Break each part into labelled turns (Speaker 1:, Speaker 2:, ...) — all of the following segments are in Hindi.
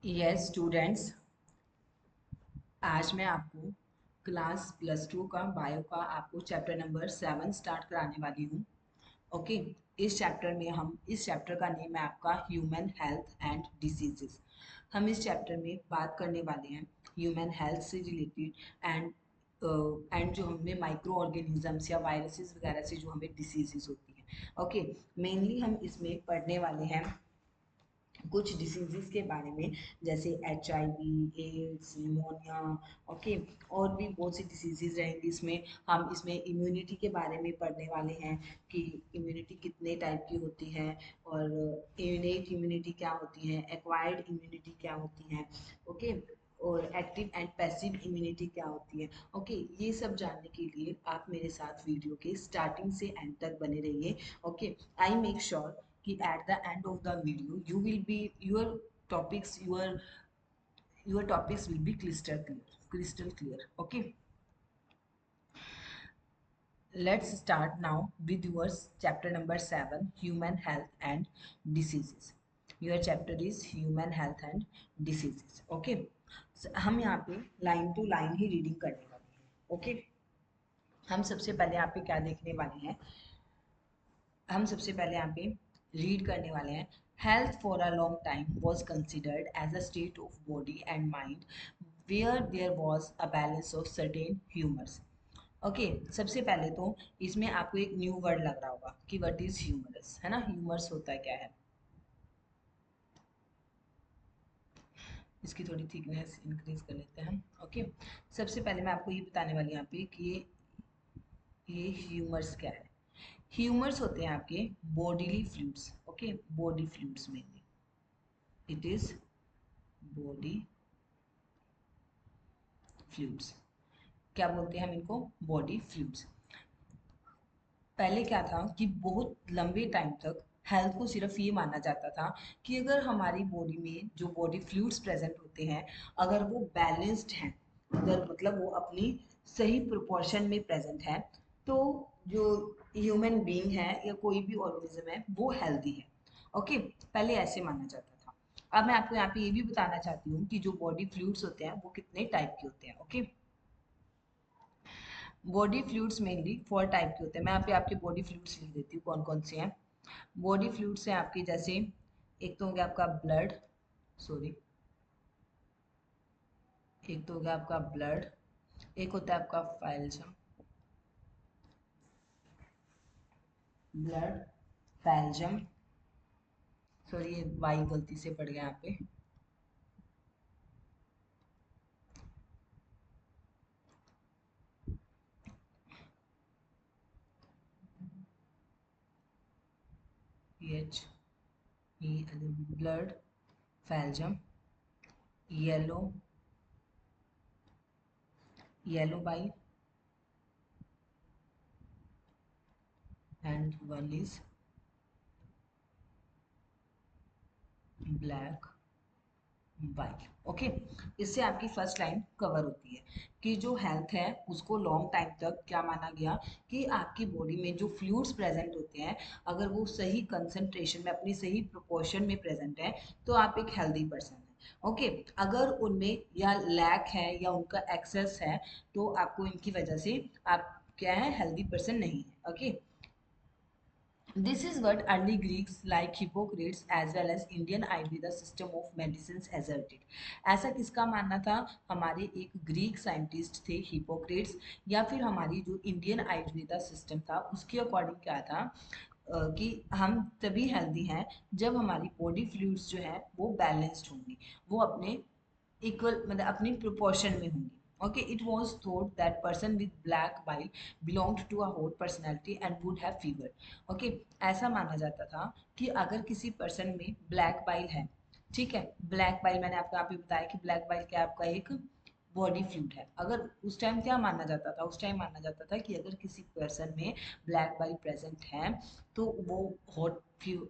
Speaker 1: यस स्टूडेंट्स, आज मैं आपको क्लास +2 का बायो का आपको चैप्टर नंबर 7 स्टार्ट कराने वाली हूँ। ओके। इस चैप्टर का नेम है आपका ह्यूमन हेल्थ एंड डिसीजेस। हम इस चैप्टर में बात करने वाले हैं ह्यूमन हेल्थ से रिलेटेड एंड जो हमें माइक्रो ऑर्गेनिजम्स या वायरसेस वगैरह से जो हमें डिसीजेस होती हैं। ओके। मेनली हम इसमें पढ़ने वाले हैं कुछ डिसीजेस के बारे में, जैसे HIV, एड्स, निमोनिया। ओके। और भी बहुत सी डिसीजेज रहेंगी इसमें। हम इसमें इम्यूनिटी के बारे में पढ़ने वाले हैं कि इम्यूनिटी कितने टाइप की होती है, और इनेट इम्यूनिटी क्या होती है, एक्वायर्ड इम्यूनिटी क्या होती है। ओके। और एक्टिव एंड पैसिव इम्यूनिटी क्या होती है। ओके। ये सब जानने के लिए आप मेरे साथ वीडियो के स्टार्टिंग से एंड तक बने रहिए। ओके। आई मेक श्योर कि at the end of the video you will be topics your topics will be crystal clear. Okay, let's start now with your chapter number 7, human health and diseases. Your chapter is human health and diseases. Okay, हम यहाँ पे लाइन टू लाइन ही रीडिंग करने वाले हैं। ओके। हम सबसे पहले यहाँ पे क्या देखने वाले हैं, हम सबसे पहले यहाँ पे रीड करने वाले हैं। Health for a long time was considered as a state of body and mind where there was a balance of certain humours. Okay. सबसे पहले तो इसमें आपको एक न्यू वर्ड लग रहा होगा कि व्हाट इज ह्यूमरस, है ना। ह्यूमर्स होता क्या है। इसकी थोड़ी थिकनेस इंक्रीज कर लेते हैं। ओके। सबसे पहले मैं आपको ये बताने वाली हूँ यहाँ पे कि ये ह्यूमर्स क्या है। ह्यूमर्स होते हैं आपके bodily fluids. Okay. Body fluids में इट इज बॉडी फ्लूइड्स। क्या बोलते हैं हम इनको, बॉडी फ्लूइड्स। पहले क्या था कि बहुत लंबे टाइम तक हेल्थ को सिर्फ ये माना जाता था कि अगर हमारी बॉडी में जो बॉडी फ्लूइड्स प्रेजेंट होते हैं, अगर वो बैलेंस्ड हैं, अगर मतलब वो अपनी सही प्रोपोर्शन में प्रेजेंट है, तो जो ह्यूमन बीइंग है या कोई भी ऑर्गेनिज्म है वो हेल्दी है। ओके। पहले ऐसे माना जाता था। अब मैं आपको यहाँ पे ये भी बताना चाहती हूँ कि जो बॉडी फ्लूइड्स होते हैं वो कितने टाइप के होते हैं। Okay. Body fluids mainly 4 type के होते हैं। मैं यहाँ पे आपके बॉडी फ्लूइड्स लिख देती हूँ कौन कौन से हैं। बॉडी फ्लूइड्स हैं आपके, जैसे एक तो हो गया आपका ब्लड, सॉरी, एक तो हो गया आपका ब्लड, एक होता है आपका फाइलजम, ब्लड, फाइलजम, सॉरी ये वाई गलती से पड़ गया यहाँ पे, H E, blood, phlegm, yellow, yellow bile, and one is black bile. Okay. इससे आपकी फर्स्ट लाइन कवर होती है कि जो हेल्थ है उसको लॉन्ग टाइम तक क्या माना गया कि आपकी बॉडी में जो फ्लूइड्स प्रेजेंट होते हैं, अगर वो सही कंसंट्रेशन में अपनी सही प्रोपोर्शन में प्रेजेंट है, तो आप एक हेल्दी पर्सन है। ओके। अगर उनमें या लैक है या उनका एक्सेस है, तो आपको इनकी वजह से आप क्या है, हेल्दी पर्सन नहीं है। Okay. This is what early Greeks like Hippocrates as well as Indian Ayurveda system of medicines asserted. ऐसा किसका मानना था, हमारे एक ग्रीक साइंटिस्ट थे हिपोक्रेट्स, या फिर हमारी जो इंडियन आयुर्वेदा सिस्टम था उसके अकॉर्डिंग क्या था, कि हम तभी हेल्दी हैं जब हमारी बॉडी फ्लूइड्स जो है वो बैलेंस्ड होंगी, वो अपने इक्वल मतलब अपनी प्रोपोर्शन में होंगी। Okay, it was thought that person with black bile belonged to a hot personality and would have fever. Okay, ऐसा माना जाता था कि अगर किसी पर्सन में ब्लैक बाइल है, ठीक है, ब्लैक बाइल मैंने आपको अभी बताया कि ब्लैक बाइल क्या आपका एक बॉडी फ्लूइड है। अगर उस टाइम क्या माना जाता था, उस टाइम माना जाता था कि अगर किसी पर्सन में ब्लैक बाइल प्रेजेंट है तो वो हॉट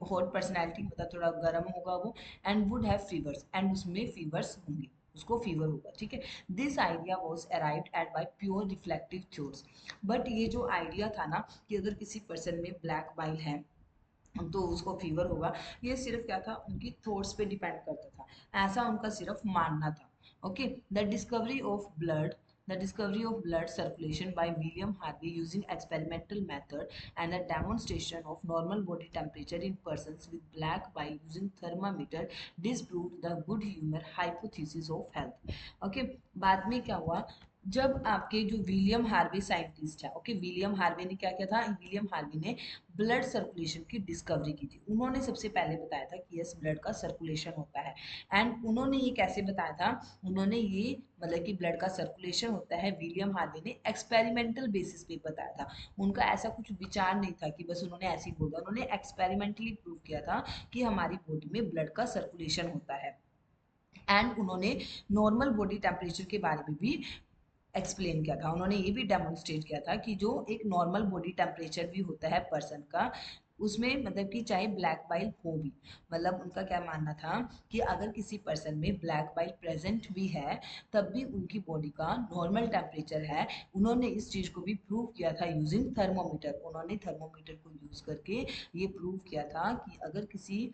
Speaker 1: हॉट पर्सनैलिटी मतलब थोड़ा गर्म होगा वो, एंड वुड हैव फीवर्स, एंड उसमें फीवर्स होंगे, उसको फीवर होगा। ठीक है। This idea was arrived at by pure reflective theories. But ये जो आइडिया था ना कि अगर किसी पर्सन में ब्लैक बाइल है तो उसको फीवर होगा। ये सिर्फ क्या था, उनकी थॉट्स पे डिपेंड करता था, ऐसा उनका सिर्फ मानना था। Okay. The discovery of blood circulation by William Harvey using experimental method and the demonstration of normal body temperature in persons with black by using thermometer disprove the good humour hypothesis of health. Okay. बाद में क्या हुआ, जब आपके जो विलियम हार्वी साइंटिस्ट है, ओके, विलियम हार्वी ने क्या किया था, विलियम हार्वी ने ब्लड सर्कुलेशन की डिस्कवरी की थी। उन्होंने सबसे पहले बताया था कि यस, ब्लड का सर्कुलेशन होता है। एंड उन्होंने ये कैसे बताया था, उन्होंने ये मतलब कि ब्लड का सर्कुलेशन होता है, विलियम हार्वी ने एक्सपेरिमेंटल बेसिस पे बताया था। उनका ऐसा कुछ विचार नहीं था कि बस उन्होंने ऐसे ही बोला, उन्होंने एक्सपेरिमेंटली प्रूव किया था कि हमारी बॉडी में ब्लड का सर्कुलेशन होता है। एंड उन्होंने नॉर्मल बॉडी टेम्परेचर के बारे में भी एक्सप्लेन किया था। उन्होंने ये भी डेमोन्स्ट्रेट किया था कि जो एक नॉर्मल बॉडी टेम्परेचर भी होता है पर्सन का, उसमें मतलब कि चाहे ब्लैक बाइल हो भी, मतलब उनका क्या मानना था कि अगर किसी पर्सन में ब्लैक बाइल प्रेजेंट भी है तब भी उनकी बॉडी का नॉर्मल टेम्परेचर है। उन्होंने इस चीज़ को भी प्रूव किया था यूजिंग थर्मोमीटर। उन्होंने थर्मोमीटर को यूज़ करके ये प्रूव किया था कि अगर किसी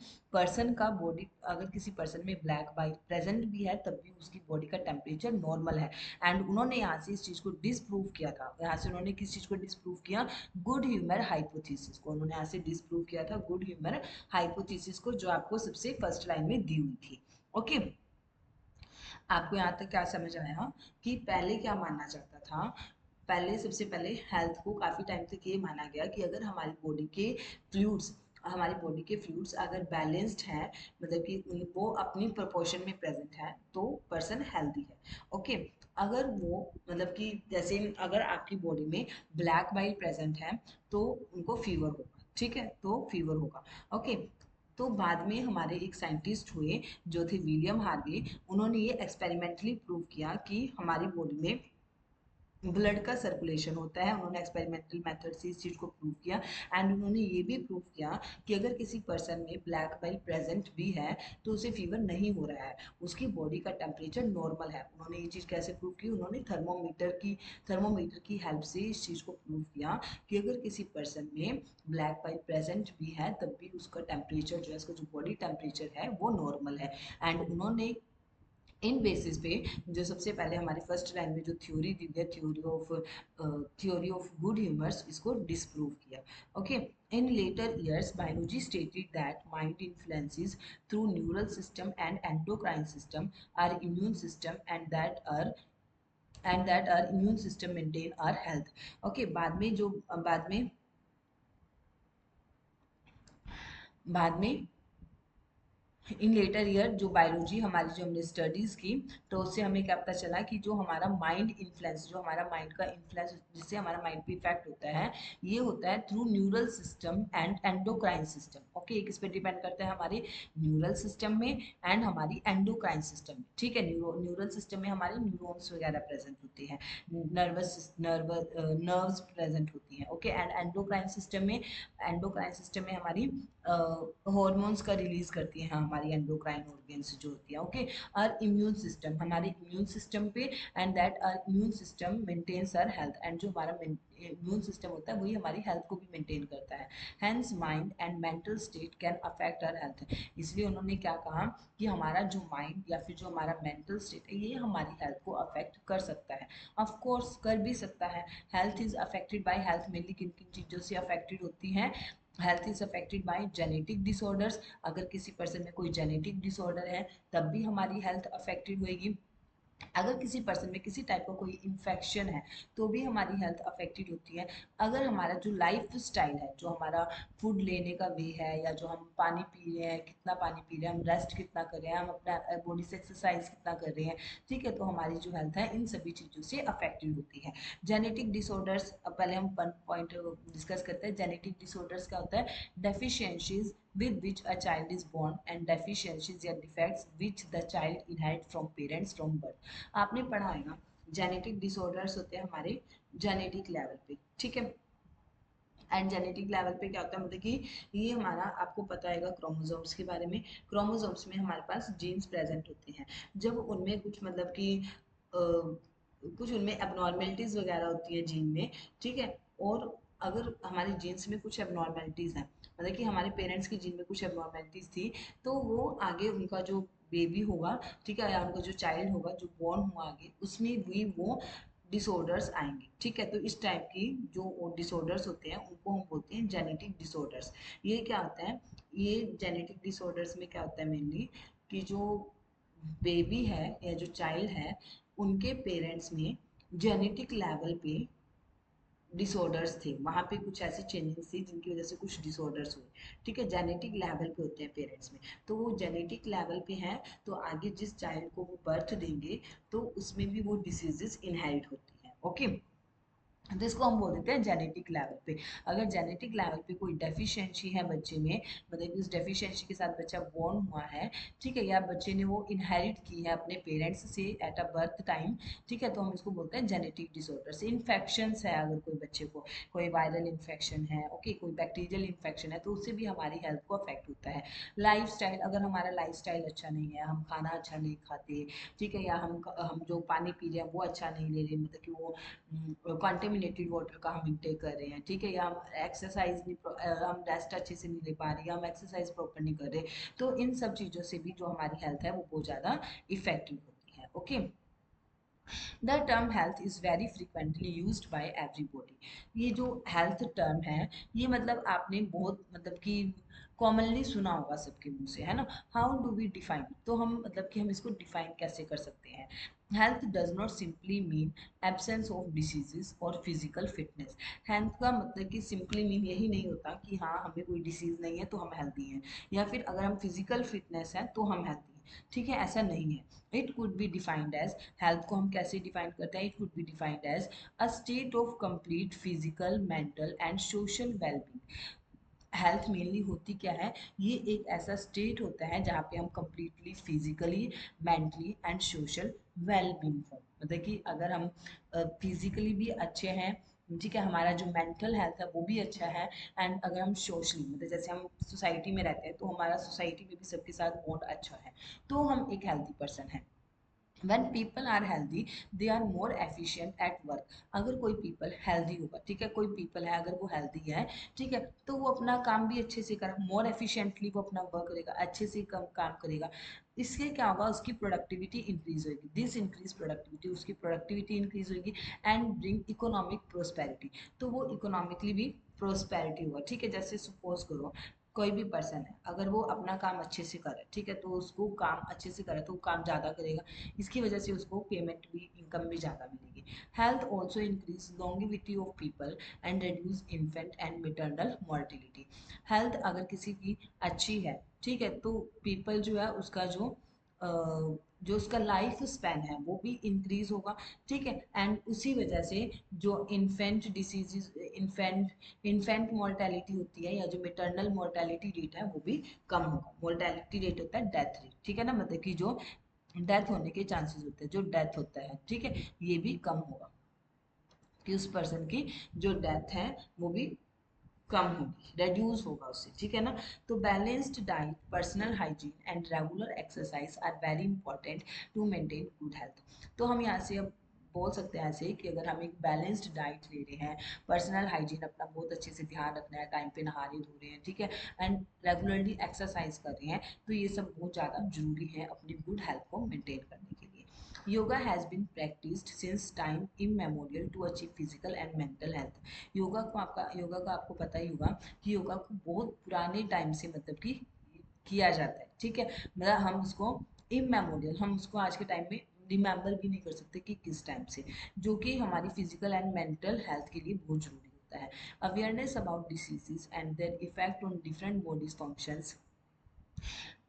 Speaker 1: पर्सन में ब्लैक बाइल प्रेजेंट भी है तब भी उसकी बॉडी का टेम्परेचर नॉर्मल है। एंड उन्होंने यहाँ से इस चीज़ को डिसप्रूव किया था। यहाँ से उन्होंने किस चीज़ को डिसप्रूव किया, गुड ह्यूमर हाइपोथेसिस को उन्होंने यहाँ से डिसप्रूव किया था, गुड ह्यूमर हाइपोथेसिस को, जो आपको सबसे फर्स्ट लाइन में दी हुई थी। ओके। आपको यहाँ तक क्या समझ आया कि पहले क्या मानना चाहता था। पहले सबसे पहले हेल्थ को काफ़ी टाइम तक ये माना गया कि अगर हमारी बॉडी के फ्लूइड्स अगर बैलेंस्ड है, मतलब कि वो अपनी प्रोपोर्शन में प्रेजेंट है, तो पर्सन हेल्दी है। ओके। अगर वो मतलब कि जैसे अगर आपकी बॉडी में ब्लैक बाइल प्रेजेंट है तो उनको फीवर होगा, ठीक है, तो फीवर होगा। ओके। तो बाद में हमारे एक साइंटिस्ट हुए जो थे विलियम हार्वे। उन्होंने ये एक्सपेरिमेंटली प्रूव किया कि हमारी बॉडी में ब्लड का सर्कुलेशन होता है। उन्होंने एक्सपेरिमेंटल मेथड से इस चीज़ को प्रूव किया। एंड उन्होंने ये भी प्रूव किया कि अगर किसी पर्सन में ब्लैक बाइल प्रेजेंट भी है तो उसे फीवर नहीं हो रहा है, उसकी बॉडी का टेम्परेचर नॉर्मल है। उन्होंने ये चीज़ कैसे प्रूव की, उन्होंने थर्मोमीटर की हेल्प से इस चीज़ को प्रूव किया कि अगर किसी पर्सन में ब्लैक बाइल प्रेजेंट भी है तब भी उसका टेम्परेचर जो है, उसका जो बॉडी टेम्परेचर है वो नॉर्मल है। एंड उन्होंने इन बेसिस पे जो सबसे पहले हमारी फर्स्ट लाइन में जो थ्योरी दी है, थ्योरी ऑफ गुड ह्यूमर्स, इसको डिसप्रूव किया। Okay. In letter years biology stated that mind influences through neural system and endocrine system our immune system and that our immune system maintain our health. Okay. बाद में इन लेटर ईयर जो बायोलॉजी हमारी जो हमने स्टडीज़ की, तो उससे हमें क्या पता चला कि जो हमारा माइंड इन्फ्लुएंस, जो हमारा माइंड का इन्फ्लुएंस जिससे हमारा माइंड पे इफेक्ट होता है, ये होता है through neural system and endocrine system. Okay. किस पे डिपेंड करता है, हमारे न्यूरल सिस्टम में एंड हमारी एंडोक्राइन सिस्टम में। ठीक है। न्यूरल सिस्टम में हमारे न्यूरॉन्स वगैरह प्रेजेंट होते हैं, नर्व्स प्रेजेंट होती हैं। ओके। एंड एंडोक्राइन सिस्टम में हमारी हॉर्मोन्स का रिलीज करती हैं हमारी एंडोक्राइन ऑर्गन्स जो होती है। ओके। और इम्यून सिस्टम, हमारे इम्यून सिस्टम पे, and that our immune system maintains our health. And जो हमारा इम्यून सिस्टम होता है वही हमारी हेल्थ को भी मेंटेन करता है। Hence mind and mental state can affect our health. इसलिए उन्होंने क्या कहा कि हमारा जो माइंड या फिर जो हमारा मेंटल स्टेट है, ये हमारी हेल्थ को अफेक्ट कर सकता है। ऑफ कोर्स कर भी सकता है। Health is affected by health mainly किन किन चीज़ों से अफेक्टेड होती हैं, health is affected by genetic disorders. अगर किसी पर्सन में कोई जेनेटिक डिसऑर्डर है तब भी हमारी हेल्थ अफेक्टेड होएगी। अगर किसी पर्सन में किसी टाइप का कोई इन्फेक्शन है तो भी हमारी हेल्थ अफेक्टेड होती है। अगर हमारा जो लाइफ स्टाइल है, जो हमारा फूड लेने का वे है, या जो हम पानी पी रहे हैं, कितना पानी पी रहे हैं, हम रेस्ट कितना कर रहे हैं, हम अपना बॉडी से एक्सरसाइज कितना कर रहे हैं, ठीक है, तो हमारी जो हेल्थ है इन सभी चीज़ों से अफेक्टेड होती है। जेनेटिक डिसऑर्डर्स, अब पहले हम वन पॉइंट डिस्कस करते हैं। जेनेटिक डिसऑर्डर्स क्या होता है, deficiencies with which a child is born and deficiencies या defects which the child inherit from parents from birth। आपने पढ़ा होगा जेनेटिक डिसऑर्डर्स होते हैं हमारे जेनेटिक लेवल पे, ठीक है। एंड जेनेटिक लेवल पे क्या होता है, मतलब कि ये हमारा, आपको पता है क्रोमोसोम्स के बारे में। क्रोमोसोम्स में हमारे पास जीन्स प्रेजेंट होते हैं। जब उनमें कुछ मतलब कि कुछ उनमें एबनॉर्मेलिटीज वगैरह होती है जीन में, ठीक है। और अगर हमारे जीन्स में कुछ एबनॉर्मेलिटीज हैं मतलब कि हमारे पेरेंट्स के जीन में कुछ एबनॉर्मेलिटीज थी, तो वो आगे उनका जो बेबी होगा, ठीक है, या उनका जो चाइल्ड होगा जो बॉर्न हुआ आगे, उसमें भी वो डिसऑर्डर्स आएंगे, ठीक है। तो इस टाइप की जो डिसऑर्डर्स होते हैं उनको हम बोलते हैं जेनेटिक डिसऑर्डर्स। ये क्या होता है, ये जेनेटिक डिसऑर्डर्स में क्या होता है मेनली, कि जो बेबी है या जो चाइल्ड है उनके पेरेंट्स में जेनेटिक लेवल पे डिसऑर्डर्स थे, वहाँ पे कुछ ऐसी चेंजेस थी जिनकी वजह से कुछ डिसऑर्डर्स हुए, ठीक है, जेनेटिक लेवल पे होते हैं पेरेंट्स में। तो वो जेनेटिक लेवल पे हैं, तो आगे जिस चाइल्ड को वो बर्थ देंगे तो उसमें भी वो डिसीजेस इनहेरिट होती हैं, ओके। तो इसको हम बोल देते हैं जेनेटिक लेवल पे। अगर जेनेटिक लेवल पे कोई डेफिशिएंसी है बच्चे में, मतलब कि उस डेफिशिएंसी के साथ बच्चा बॉर्न हुआ है, ठीक है, या बच्चे ने वो इनहेरिट की है अपने पेरेंट्स से एट अ बर्थ टाइम, ठीक है, तो हम इसको बोलते हैं जेनेटिक डिसऑर्डर्स। इन्फेक्शंस है, अगर कोई बच्चे को कोई वायरल इन्फेक्शन है, ओके, कोई बैक्टीरियल इन्फेक्शन है, तो उससे भी हमारी हेल्थ को अफेक्ट होता है। लाइफ अगर हमारा लाइफ अच्छा नहीं है, हम खाना अच्छा नहीं खाते, ठीक है, या हम जो पानी पी रहे हैं वो अच्छा नहीं ले रहे, मतलब कि वो कंटेमिनेटेड वाटर का हम इंटेक कर रहे हैं, ठीक है, या हम एक्सरसाइज नहीं हम रेस्ट अच्छे से नहीं ले पा रहे, या हम एक्सरसाइज प्रॉपर नहीं कर रहे, तो इन सब चीज़ों से भी जो हमारी हेल्थ है वो बहुत ज़्यादा इफेक्टिव होती है, okay. The term health is very frequently used by everybody. ये जो हेल्थ टर्म है, ये मतलब आपने बहुत मतलब कि कॉमनली सुना होगा सबके मुंह से, है ना। हाउ डू वी डिफाइन, तो हम मतलब कि हम इसको डिफाइन कैसे कर सकते हैं। Health does not simply mean absence of diseases और फिजिकल फिटनेस। हेल्थ का मतलब कि सिंपली मीन यही नहीं होता कि हाँ हमें कोई डिसीज नहीं है तो हम हेल्दी हैं, या फिर अगर हम फिजिकल फिटनेस है तो हम हेल्दी हैं, ठीक है, ऐसा नहीं है। It could be defined as, health को हम कैसे डिफाइन करते हैं, it could be defined as a state of complete physical mental and social wellbeing. Health mainly होती क्या है, ये एक ऐसा स्टेट होता है जहाँ पे हम completely physically, mentally and social wellbeing हो, मतलब कि अगर हम फिजिकली भी अच्छे हैं, ठीक है, हमारा जो मेंटल हेल्थ है वो भी अच्छा है, एंड अगर हम सोशली मतलब जैसे हम सोसाइटी में रहते हैं तो हमारा सोसाइटी में भी सबके साथ बॉन्ड अच्छा है, तो हम एक हेल्थी पर्सन है। when people are healthy they are more efficient at work। अगर कोई people healthy होगा, ठीक है, कोई people है अगर वो healthy है, ठीक है, तो वो अपना काम भी अच्छे से करा, more efficiently वो अपना वर्क करेगा, अच्छे से कम काम करेगा। इससे क्या होगा, उसकी प्रोडक्टिविटी इंक्रीज होगी, दिस इंक्रीज प्रोडक्टिविटी, उसकी प्रोडक्टिविटी इंक्रीज होगी एंड ब्रिंग इकोनॉमिक प्रोस्पेरिटी, तो वो इकोनॉमिकली भी प्रोस्पेरिटी होगा, ठीक है। जैसे सपोज करो कोई भी पर्सन है, अगर वो अपना काम अच्छे से करे, ठीक है, तो उसको काम अच्छे से करे तो वो काम ज़्यादा करेगा, इसकी वजह से उसको पेमेंट भी, इनकम भी ज़्यादा मिलेगी। Health also increase longevity of people and reduce infant and maternal mortality. Health अगर किसी की अच्छी है, ठीक है, तो पीपल जो है उसका जो उसका लाइफ स्पैन है वो भी इंक्रीज होगा, ठीक है, एंड उसी वजह से जो इन्फेंट डिसीजेज, इन्फेंट मोर्टेलिटी होती है या जो मेटरनल मोर्टेलिटी रेट है वो भी कम होगा। मोर्टेलिटी रेट होता है डेथ रेट, ठीक है ना, मतलब कि जो डेथ होने के चांसेस होते हैं, जो डेथ होता है, ठीक है, ये भी कम होगा, कि उस पर्सन की जो डेथ है वो भी कम होगी, रेड्यूस होगा उससे, ठीक है ना। तो balanced diet, personal hygiene and regular exercise are very important to maintain good health. तो हम यहाँ से अब बोल सकते हैं ऐसे कि अगर हम एक बैलेंस्ड डाइट ले रहे हैं, पर्सनल हाइजीन अपना बहुत अच्छे से ध्यान रखना है, टाइम पे नहा रहे धो रहे हैं, ठीक है, एंड रेगुलरली एक्सरसाइज कर रहे हैं, तो ये सब बहुत ज़्यादा जरूरी है अपनी गुड हेल्थ को मेंटेन करने के लिए। Yoga has been practised since time immemorial to achieve physical and mental health. Yoga का आपको पता ही होगा कि योगा को बहुत पुराने टाइम से मतलब कि किया जाता है, ठीक है, मतलब हम उसको इमेमोरियल, हम उसको आज के टाइम में रिमेम्बर भी नहीं कर सकते कि किस टाइम से, जो कि हमारी फिजिकल एंड मेंटल हेल्थ के लिए बहुत जरूरी होता है। Awareness about diseases and their effect on different bodies functions,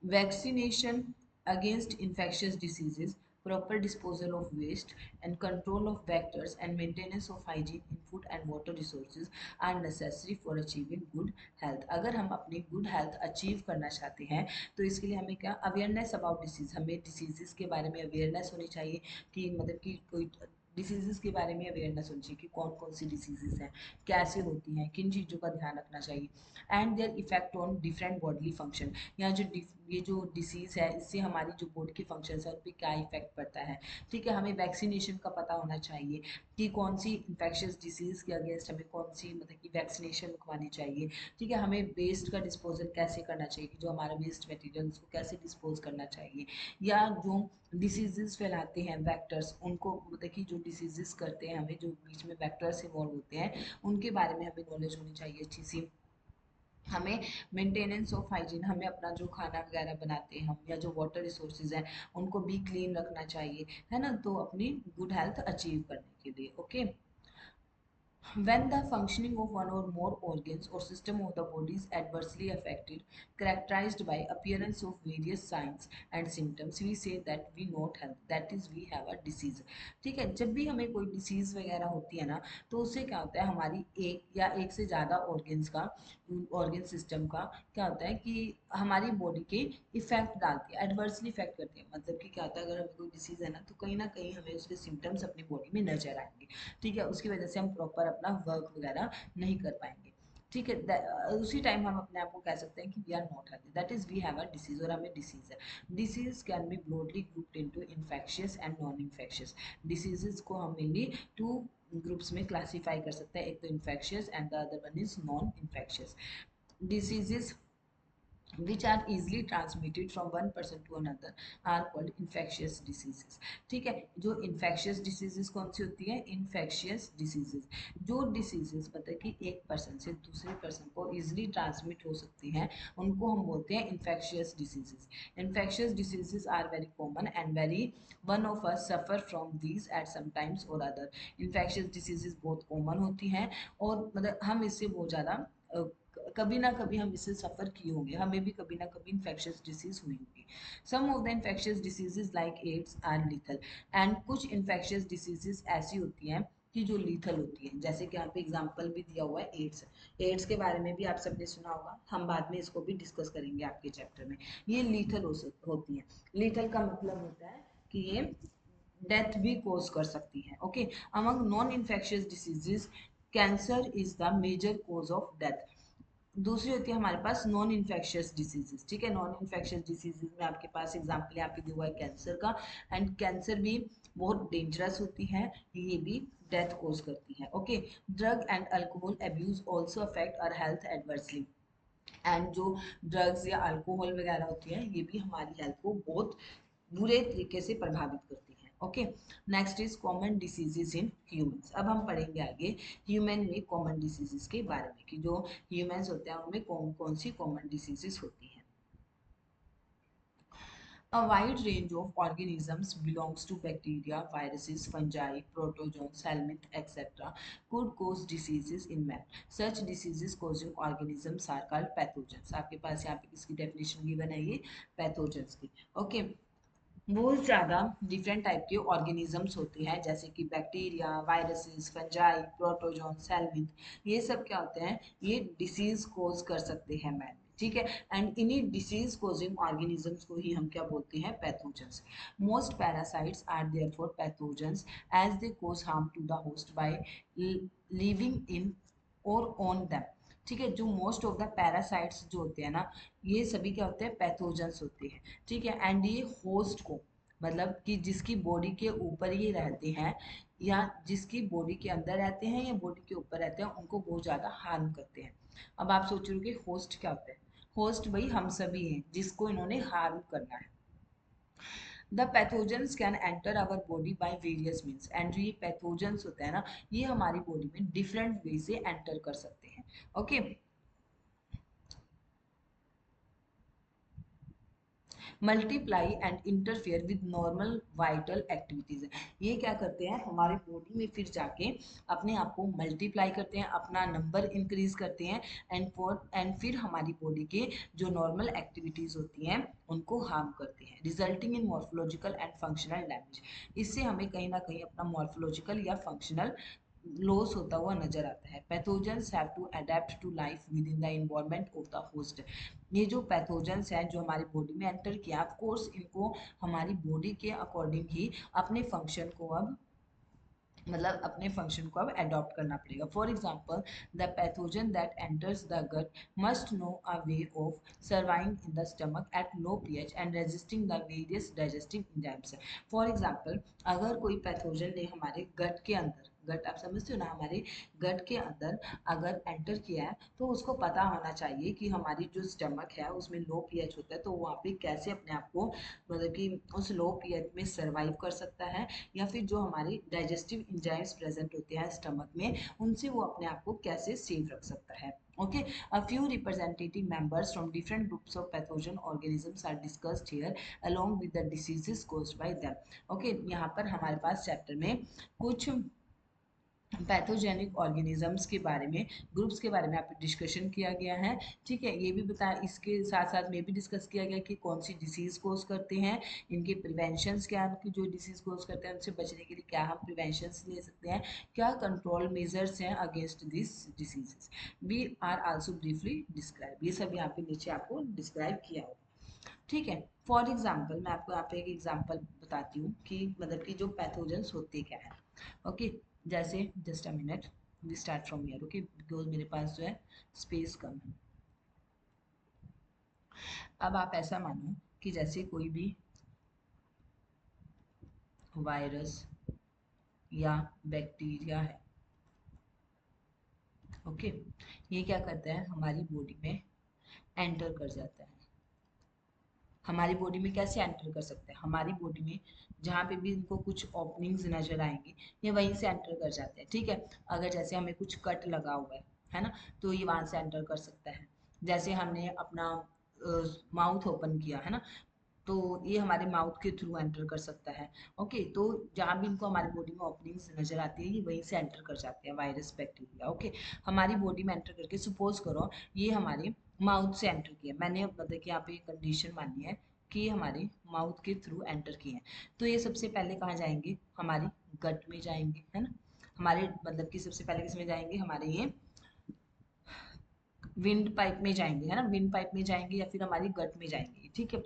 Speaker 1: vaccination against infectious diseases, proper disposal of waste, and control of vectors and maintenance of hygiene in food and water resources are necessary for achieving good health। अगर हम अपनी good health achieve करना चाहते हैं तो इसके लिए हमें क्या, अवेयरनेस अबाउट डिसीज, हमें डिसीजेस के बारे में अवेयरनेस होनी चाहिए, कि मतलब कि कोई डिसीजेस के बारे में अवेयरनेस होनी चाहिए कि कौन कौन सी डिसीजेस हैं, कैसे होती हैं, किन चीज़ों का ध्यान रखना चाहिए, and their effect on different bodily function, या जो ये जो डिसीज़ है इससे हमारी जो बॉडी के फंक्शंस है उन पे क्या इफेक्ट पड़ता है। ठीक है, हमें वैक्सीनेशन का पता होना चाहिए कि कौन सी इन्फेक्शियस डिसीज़ के अगेंस्ट हमें कौन सी मतलब कि वैक्सीनेशन लगवानी चाहिए। ठीक है, हमें वेस्ट का डिस्पोजल कैसे करना चाहिए कि जो हमारा वेस्ट मटेरियल उसको कैसे डिस्पोज करना चाहिए, या जो डिसीजेस फैलाते हैं वेक्टर्स उनको मतलब कि जो डिसीजेस करते हैं हमें जो बीच में वेक्टर्स इन्वॉल्व होते हैं उनके बारे में हमें नॉलेज होनी चाहिए अच्छी सी। हमें मेंटेनेंस ऑफ हाइजीन, हमें अपना जो खाना वगैरह बनाते हैं हम या जो वाटर रिसोर्सेज हैं उनको भी क्लीन रखना चाहिए, है ना, तो अपनी गुड हेल्थ अचीव करने के लिए। Okay, when the functioning of one or more organs or system of the body is adversely affected, characterized by appearance of various signs and symptoms, we say that we not health, that is we have a disease। ठीक है, जब भी हमें कोई डिसीज वगैरह होती है ना तो उससे क्या होता है हमारी एक या एक से ज़्यादा ऑर्गन्स का ऑर्गन सिस्टम का क्या होता है कि हमारी बॉडी के इफेक्ट डालती है, एडवर्सली इफेक्ट करती है। मतलब कि क्या होता है अगर हमें कोई डिसीज है ना कहीं हमें उसके सिम्टम्स अपनी बॉडी में नजर आएंगे। ठीक है, उसकी वजह से हम प्रॉपर अपना वर्क वगैरह नहीं कर पाएंगे। ठीक है, उसी टाइम हम अपने आप को कह सकते हैं कि we are not healthy, that is we have a disease और हमें डिसीज है। Disease can be broadly grouped into infectious and non infectious. Diseases को हम मेनली टू ग्रुप्स में क्लासीफाई कर सकते हैं, एक तो infectious and the other one is non infectious diseases which are easily transmitted from one person to another are called infectious diseases। ठीक है, जो infectious diseases कौन सी होती है, infectious diseases जो diseases मतलब कि एक पर्सन से दूसरे पर्सन को easily transmit हो सकती हैं उनको हम बोलते हैं infectious diseases। infectious diseases are very common and very one of us suffer from these at some times or other। infectious diseases बहुत common होती हैं और मतलब हम इससे बहुत ज़्यादा कभी ना कभी हम इससे सफ़र किए होंगे, हमें भी कभी ना कभी इन्फेक्शियस डिसीज हुई होगी। Some of the infectious diseases like AIDS are lethal. And कुछ इन्फेक्शियस डिसीजेज ऐसी होती हैं कि जो लीथल होती हैं, जैसे कि यहाँ पे एग्जांपल भी दिया हुआ है एड्स। एड्स के बारे में भी आप सबने सुना होगा, हम बाद में इसको भी डिस्कस करेंगे आपके चैप्टर में। ये लीथल होती है। लीथल का मतलब होता है कि ये डेथ भी कोज कर सकती है। Okay, among non infectious diseases cancer is the major cause of death. दूसरी होती है हमारे पास नॉन इन्फेक्शियस डिसीजेस। ठीक है, नॉन इन्फेक्शियस डिसीजेस में आपके पास एग्जांपल यहाँ पे दिया हुआ है कैंसर का। एंड कैंसर भी बहुत डेंजरस होती है, ये भी डेथ कोज करती है। Okay, drug and alcohol abuse also affect our health adversely. And जो ड्रग्स या अल्कोहल वगैरह होती है ये भी हमारी हेल्थ को बहुत बुरे तरीके से प्रभावित करती है। Okay, next is common diseases in humans. अब हम पढ़ेंगे आगे ह्यूमन में कॉमन डिसीजेज के बारे में कि जो ह्यूमंस होते हैं उनमें कौन कौन सी कॉमन डिसीजेज होती हैं। A wide range of organisms belongs to bacteria, viruses, fungi, protozoans, helminth, etc. could cause diseases in man. Such diseases causing organisms are called pathogens। आपके पास यहाँ पे किसकी डेफिनेशन भी बनाइए, पैथोजेंस की। ओके, बहुत ज़्यादा डिफरेंट टाइप के ऑर्गेनिजम्स होते हैं जैसे कि बैक्टीरिया, वायरसेस, फंजाई, प्रोटोजोन, सेलमिंथ। ये सब क्या होते हैं, ये डिसीज कोज कर सकते हैं मैन में। ठीक है, एंड इन्हीं डिसीज कोजिंग ऑर्गेनिजम्स को ही हम क्या बोलते हैं, pathogens. Most parasites are therefore pathogens as they cause harm to the host by living in or on them. ठीक है, जो मोस्ट ऑफ द पैरासाइट्स जो होते हैं ना ये सभी क्या होते हैं, पैथोजेंस होते हैं। ठीक है, एंड ये होस्ट को मतलब कि जिसकी बॉडी के ऊपर ये रहते हैं या जिसकी बॉडी के अंदर रहते हैं या बॉडी के ऊपर रहते हैं उनको बहुत ज़्यादा हार्म करते हैं। अब आप सोच रहे हो कि होस्ट क्या होता है, होस्ट भाई हम सभी हैं जिसको इन्होंने हार्म करना है। The pathogens can enter our body by various means. And जो ये पैथोजेंस होते हैं ना ये हमारी बॉडी में डिफरेंट वे से एंटर कर सकते हैं। Okay, multiply and interfere with normal vital activities. ये क्या करते हैं हमारे बॉडी में फिर जाके अपने आप को मल्टीप्लाई करते हैं, अपना नंबर इंक्रीज करते हैं एंड फिर हमारी बॉडी के जो नॉर्मल एक्टिविटीज होती हैं उनको हार्म करते हैं, resulting in morphological and functional damage. इससे हमें कहीं ना कहीं अपना मॉर्फोलॉजिकल या फंक्शनल लॉस होता हुआ नजर आता है। Pathogens have to adapt to life within the environment of the host. ये जो पैथोजेंस हैं जो हमारी बॉडी में एंटर किया, ऑफ कोर्स इनको हमारी बॉडी के अकॉर्डिंग ही अपने फंक्शन को अब मतलब अपने फंक्शन को अब अडॉप्ट करना पड़ेगा। For example, the pathogen that enters the gut must know a way of surviving in the stomach at low pH and resisting the various digestive enzymes. For example, अगर कोई पैथोजन ने हमारे गट के अंदर, गट आप समझते हो ना, हमारे गट के अंदर अगर एंटर किया है तो उसको पता होना चाहिए कि हमारी जो स्टमक है उसमें लो पीएच होता है, तो वहाँ पे कैसे अपने आप को मतलब कि उस लो पीएच में सर्वाइव कर सकता है, या फिर जो हमारी डाइजेस्टिव एंजाइम्स प्रेजेंट होते हैं स्टमक में उनसे वो अपने आप को कैसे सेफ रख सकता है। Okay, a few representative members from different groups of pathogen organisms are discussed here along with the diseases caused by them. Okay, यहाँ पर हमारे पास चैप्टर में कुछ पैथोजेनिक ऑर्गेनिजम्स के बारे में, ग्रुप्स के बारे में आप डिस्कशन किया गया है। ठीक है, ये भी बता, इसके साथ साथ में भी डिस्कस किया गया कि कौन सी डिसीज कोज करते हैं, इनके प्रिवेंशंस क्या हैं, कि जो डिसीज कोज करते हैं उनसे बचने के लिए क्या हम प्रिवेंशंस ले सकते हैं, क्या कंट्रोल मेजर्स हैं against this diseases. We are also briefly describe, ये सब यहाँ पे नीचे आपको डिस्क्राइब किया होगा। ठीक है, फॉर एग्जाम्पल मैं आपको यहाँ पे एक एग्जाम्पल बताती हूँ कि मतलब कि जो पैथोजेंस होते क्या है। ओके, जैसे just a minute, we start from here. Okay, because मेरे पास जो है स्पेस कम है। अब आप ऐसा मानो कि जैसे कोई भी वायरस या बैक्टीरिया है। ओके, ये क्या करता है, हमारी बॉडी में एंटर कर जाता है। हमारी बॉडी में कैसे एंटर कर सकते हैं, हमारी बॉडी में जहाँ पे भी इनको कुछ ओपनिंग्स नजर आएंगी ये वहीं से एंटर कर जाते हैं। ठीक है, अगर जैसे हमें कुछ कट लगा हुआ है ना, तो ये वहां से एंटर कर सकता है। जैसे हमने अपना माउथ ओपन किया है ना, तो ये हमारे माउथ के थ्रू एंटर कर सकता है। ओके, तो जहाँ भी इनको हमारी बॉडी में ओपनिंग्स नजर आती है ये वहीं से एंटर कर जाते हैं वायरस बैक्टीरिया। ओके, हमारी बॉडी में एंटर करके सपोज करो ये हमारे माउथ से एंटर किया, मैंने मतलब कि यहाँ पे कंडीशन मानी है कि ये हमारे माउथ के थ्रू एंटर किए हैं, तो ये सबसे पहले कहाँ जाएंगे, हमारी गट में जाएंगे, है ना। हमारे मतलब कि सबसे पहले किसमें जाएंगे, हमारे ये विंड पाइप में जाएंगे, है ना, विंड पाइप में जाएंगे या फिर हमारी गट में जाएंगे। ठीक है,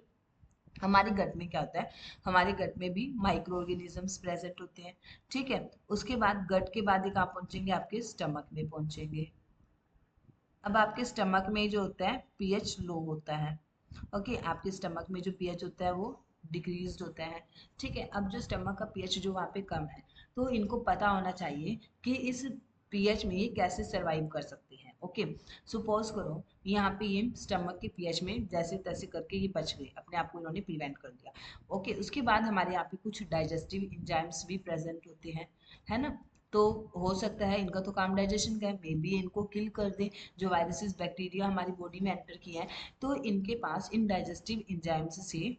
Speaker 1: हमारे गट में क्या होता है, हमारे गट में भी माइक्रो ऑर्गेनिजम्स प्रेजेंट होते हैं। ठीक है, उसके बाद गट के बाद ये कहाँ पहुंचेंगे, आपके स्टमक में पहुंचेंगे। अब आपके स्टमक में जो होता है पीएच लो होता है। ओके, आपके स्टमक में जो पीएच होता है वो डिक्रीज होता है। ठीक है, अब जो स्टमक का पीएच जो वहाँ पे कम है, तो इनको पता होना चाहिए कि इस पीएच में ये कैसे सरवाइव कर सकते हैं। ओके, सपोज करो यहाँ पे ये स्टमक के पीएच में जैसे तैसे करके ये बच गए, अपने आप को इन्होंने प्रिवेंट कर दिया। ओके, उसके बाद हमारे यहाँ पे कुछ डाइजेस्टिव एंजाइम्स भी प्रेजेंट होते हैं, है ना। तो हो सकता है इनका तो काम डाइजेशन का है, मे बी इनको किल कर दे, जो वायरसेस बैक्टीरिया हमारी बॉडी में एंटर किया है, तो इनके पास इन डाइजेस्टिव एंजाइम्स से,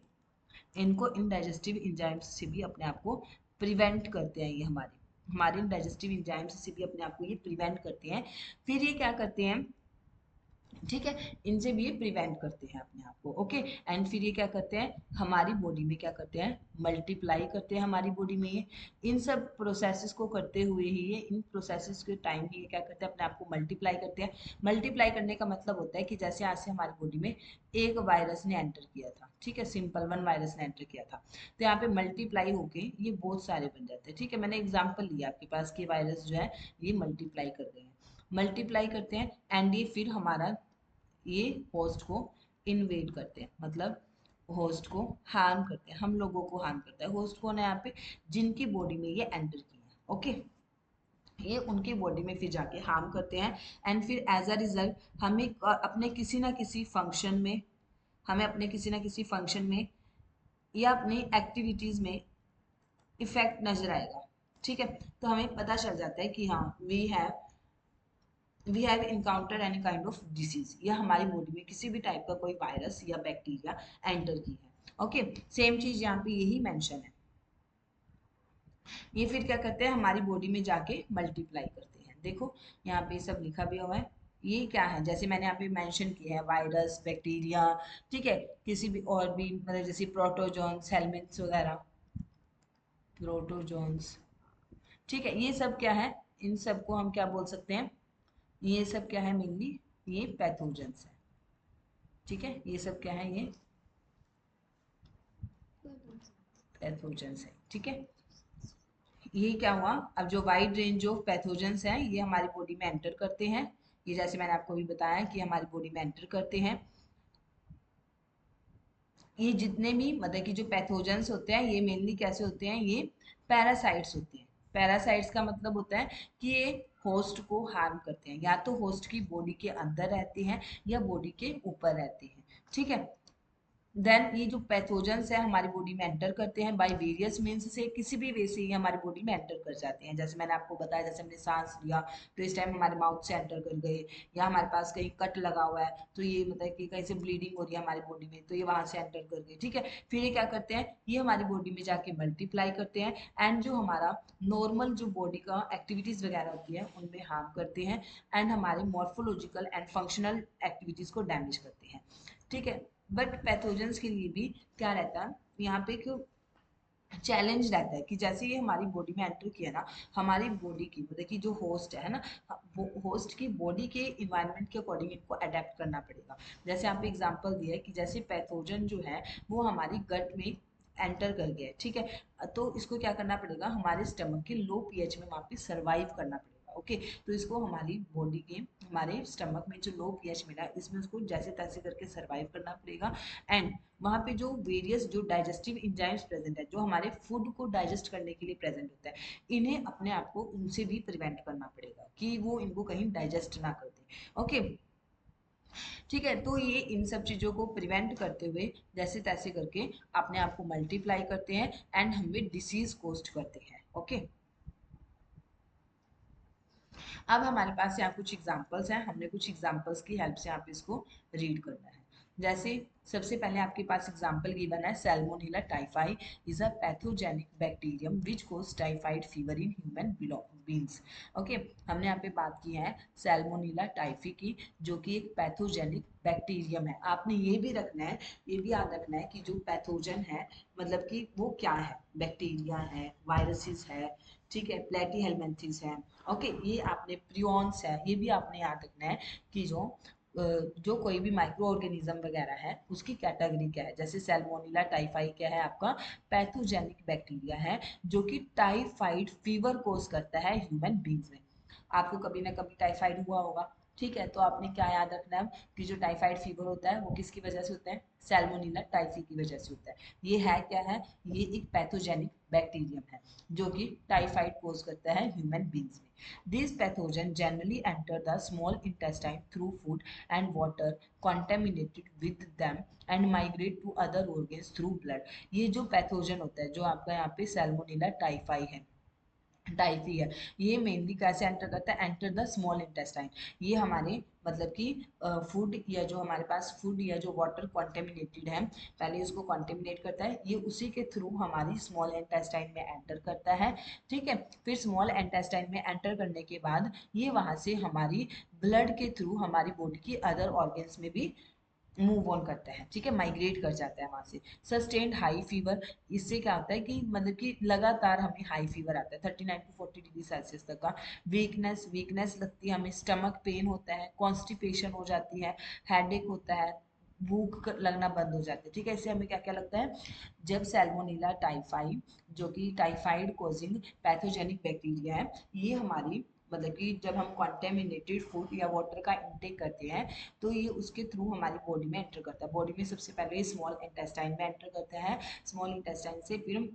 Speaker 1: इनको इन डाइजेस्टिव एंजाइम्स से भी अपने आप को प्रिवेंट करते हैं। ये हमारे इन डाइजेस्टिव एंजाइम्स से भी अपने आप को ये प्रिवेंट करते हैं। फिर ये क्या करते हैं, ठीक है, इनसे भी ये प्रिवेंट करते हैं अपने आप को। ओके, एंड फिर ये क्या करते हैं, हमारी बॉडी में क्या करते हैं, मल्टीप्लाई करते हैं हमारी बॉडी में ये। इन सब प्रोसेसेस को करते हुए ही ये, इन प्रोसेसेस के टाइम ही ये क्या करते हैं, अपने आप को मल्टीप्लाई करते हैं। मल्टीप्लाई करने का मतलब होता है कि जैसे आज से हमारी बॉडी में एक वायरस ने एंटर किया था, ठीक है, सिंपल वन वायरस ने एंटर किया था, तो यहाँ पे मल्टीप्लाई होके ये बहुत सारे बन जाते हैं। ठीक है, मैंने एग्जाम्पल लिया आपके पास कि वायरस जो है ये मल्टीप्लाई कर रहे हैं, मल्टीप्लाई करते हैं, एंड ये फिर हमारा ये होस्ट को इन्वेड करते हैं, मतलब होस्ट को हार्म करते हैं, हम लोगों को हार्म करता है। होस्ट कौन है यहाँ पे, जिनकी बॉडी में ये एंटर किए हैं। ओके, ये उनकी बॉडी में फिर जाके हार्म करते हैं, एंड फिर एज अ रिजल्ट हमें अपने किसी ना किसी फंक्शन में, हमें अपने किसी ना किसी फंक्शन में या अपनी एक्टिविटीज में इफेक्ट नजर आएगा। ठीक है, तो हमें पता चल जाता है कि हाँ we have encounter any kind of disease, या हमारी बॉडी में किसी भी टाइप का कोई वायरस या बैक्टीरिया एंटर की है। ओके, सेम चीज यहाँ पे यही मेंशन है। ये फिर क्या करते हैं, हमारी बॉडी में जाके मल्टीप्लाई करते हैं। देखो यहाँ पे सब लिखा भी हुआ है, ये क्या है, जैसे मैंने यहाँ पे मेंशन किया है वायरस, बैक्टीरिया, ठीक है, किसी भी और भी मतलब जैसे प्रोटोजोन्स, हेलमिन्थ्स वगैरह, प्रोटोजोन्स। ठीक है, ये सब क्या है, इन सबको हम क्या बोल सकते हैं, ये सब क्या है, मेनली ये पैथोजेंस है। ठीक है, ये सब क्या है, ये पैथोजेंस है। ठीक है, ये क्या हुआ, अब जो वाइड रेंज ऑफ पैथोजेंस हैं ये हमारी बॉडी में एंटर करते हैं। ये जैसे मैंने आपको भी बताया कि हमारी बॉडी में एंटर करते हैं। ये जितने भी मतलब कि जो पैथोजेंस होते हैं ये मेनली कैसे होते हैं, ये पैरासाइट्स होते हैं। पैरासाइट्स का मतलब होता है कि ये होस्ट को हार्म करते हैं, या तो होस्ट की बॉडी के अंदर रहते हैं या बॉडी के ऊपर रहते हैं। ठीक है। देन ये जो पैथोजेंस है हमारी बॉडी में एंटर करते हैं बाय वेरियस मीन्स से, किसी भी वे से ये हमारी बॉडी में एंटर कर जाते हैं। जैसे मैंने आपको बताया, जैसे हमने सांस लिया तो इस टाइम हमारे माउथ से एंटर कर गए, या हमारे पास कहीं कट लगा हुआ है तो ये मतलब कि कहीं से ब्लीडिंग हो रही है हमारी बॉडी में तो ये वहां से एंटर कर गए। ठीक है। फिर ये क्या करते हैं, ये हमारी बॉडी में जाके मल्टीप्लाई करते हैं एंड जो हमारा नॉर्मल जो बॉडी का एक्टिविटीज वगैरह होती है उनमें हार्म करते हैं एंड हमारे मॉर्फोलॉजिकल एंड फंक्शनल एक्टिविटीज को डैमेज करते हैं। ठीक है। बट पैथोजेंस के लिए भी क्या रहता है, यहाँ पे एक चैलेंज रहता है कि जैसे ये हमारी बॉडी में एंटर किया ना, हमारी बॉडी की मतलब कि जो होस्ट है ना, वो होस्ट की बॉडी के इन्वायरमेंट के अकॉर्डिंग इनको अडेप्ट करना पड़ेगा। जैसे आप एग्जांपल दिया है कि जैसे पैथोजन जो है वो हमारी गट में एंटर कर गया है। ठीक है। तो इसको क्या करना पड़ेगा, हमारे स्टमक के लो पीएच में वहाँ पे सर्वाइव करना पड़ेगा। ओके। तो इसको हमारी बॉडी के हमारे स्टमक में जो लो पीएच मिला है इसमें उसको जैसे तैसे करके सर्वाइव करना पड़ेगा एंड वहाँ पे जो वेरियस जो डाइजेस्टिव इंजाइम्स प्रेजेंट है, जो हमारे फूड को डाइजेस्ट करने के लिए प्रेजेंट होता है, इन्हें अपने आप को उनसे भी प्रिवेंट करना पड़ेगा कि वो इनको कहीं डाइजेस्ट ना कर दे। ओके। ठीक है। तो ये इन सब चीज़ों को प्रिवेंट करते हुए जैसे तैसे करके अपने आप को मल्टीप्लाई करते हैं एंड हमें डिसीज कोस्ट करते हैं। ओके। अब हमारे पास यहाँ कुछ एग्जांपल्स हैं, हमने कुछ एग्जांपल्स की हेल्प से आप इसको रीड करना है। जैसे सबसे पहले आपके पास एग्जांपल गिवन है, Salmonella typhi is a pathogenic bacterium which cause typhoid fever in human beings. Okay. हमने यहाँ पे बात की है सैल्मोनेला टाइफी की, जो कि एक पैथोजेनिक बैक्टीरियम है। आपने ये भी रखना है, ये भी याद रखना है कि जो पैथोजन है मतलब कि वो क्या है, बैक्टीरिया है, वायरसेस है, ठीक है, प्लेटी हेलमेंथिस है। ओके। ये आपने प्रियॉन्स है, ये भी आपने याद रखना है कि जो कोई भी माइक्रो ऑर्गेनिज्म वगैरह है उसकी कैटेगरी क्या है। जैसे सैल्मोनेला टाइफाई क्या है, आपका पैथोजेनिक बैक्टीरिया है जो कि टाइफाइड फीवर कोज करता है ह्यूमन बींग्स में। आपको कभी ना कभी टाइफाइड हुआ होगा। ठीक है। तो आपने क्या याद रखना है कि जो टाइफाइड फीवर होता है वो किसकी वजह से होता है, सैल्मोनेला टाइफी की वजह से होता है। ये है क्या है, ये एक पैथोजेनिक बैक्टीरियम है जो कि टाइफाइड कोज करता है ह्यूमन बींग्स में। These pathogens generally enter the small intestine through food and water contaminated with them and migrate to other organs through blood। ये जो पैथोजन होता है जो आपका यहाँ पे सैल्मोनेला टाइफाई है, टाइफी है, ये मेनली कैसे एंटर करता है, एंटर द स्मॉल इंटेस्टाइन। ये हमारे मतलब कि फूड या जो हमारे पास फूड या जो वाटर कॉन्टेमिनेटेड है पहले इसको कॉन्टेमिनेट करता है, ये उसी के थ्रू हमारी स्मॉल इंटेस्टाइन में एंटर करता है। ठीक है। फिर स्मॉल इंटेस्टाइन में एंटर करने के बाद ये वहां से हमारी ब्लड के थ्रू हमारी बॉडी की अदर ऑर्गन्स में भी मूव ऑन करता है। ठीक है। माइग्रेट कर जाता है वहां से। सस्टेन्ड हाई फीवर, इससे क्या होता है कि मतलब कि लगातार हमें हाई फीवर आता है 39 to 40 डिग्री सेल्सियस तक का। वीकनेस, वीकनेस लगती है हमें, स्टमक पेन होता है, कॉन्स्टिपेशन हो जाती है, हेडेक होता है, भूख लगना बंद हो जाती है। ठीक है। इससे हमें क्या क्या लगता है, जब सैल्मोनेला टाइफाई जो कि टाइफाइड कोजिंग पैथोजेनिक बैक्टीरिया है, ये हमारी मतलब कि जब हम कॉन्टेमिनेटेड फूड या वाटर का इंटेक करते हैं तो ये उसके थ्रू हमारी बॉडी में एंटर करता है। बॉडी में सबसे पहले स्मॉल इंटेस्टाइन में एंटर करता है, स्मॉल इंटेस्टाइन से फिर